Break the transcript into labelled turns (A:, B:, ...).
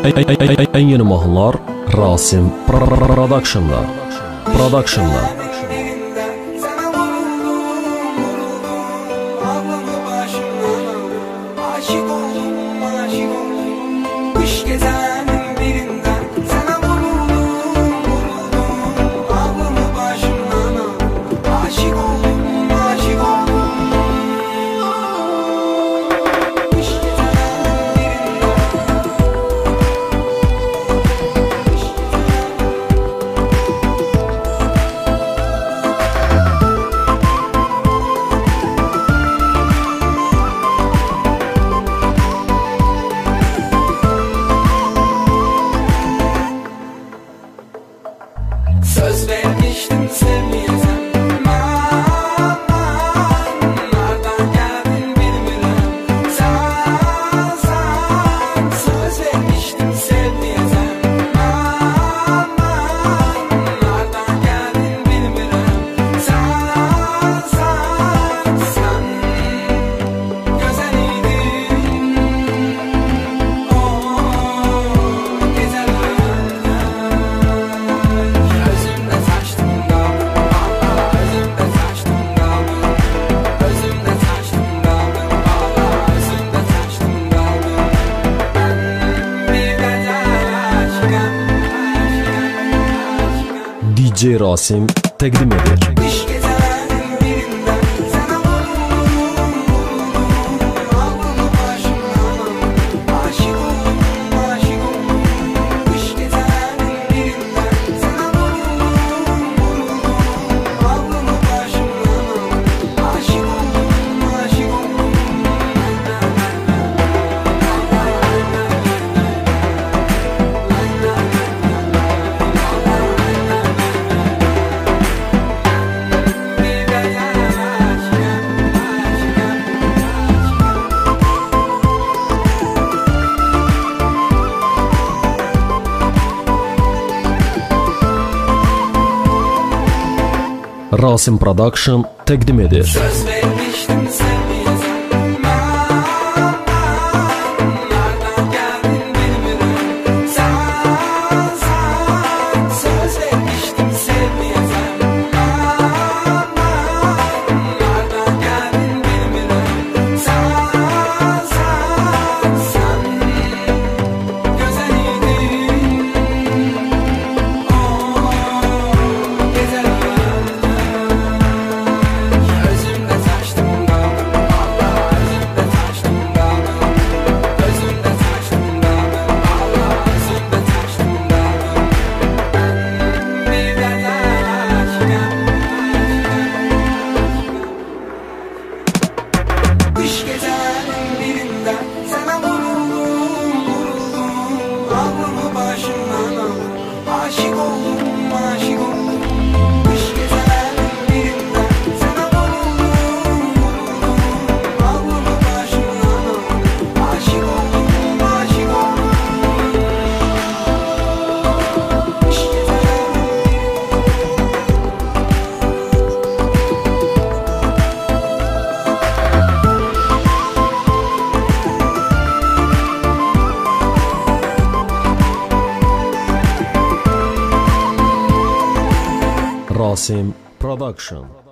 A: En yeni mahnılar Rasim Production'da.
B: Söz vermiştim sevmeyeceğim. Nereden geldin bilmiyorum. Sen söz vermiştim sevmeyeceğim. Nereden geldin bilmiyorum. Sen güzelydin. Güzel
A: DJ Rasim təqdim edir. Rasim Production təqdim edir.
B: Söz vermiştim sevmeyeceğim. Nereden geldin bilmiyorum. Sen söz vermiştim sevmeyeceğim. Nereden geldin bilmiyorum. Sen güzelydin. Güzel. Kış gecenin birinde sana vuruldum. Aklımı başımdan aldım. Aşık oldum. Kış gecenin birinde sana vuruldum. Aklımı başımdan aldım. Aşık oldum. Kış
A: Rasim Production.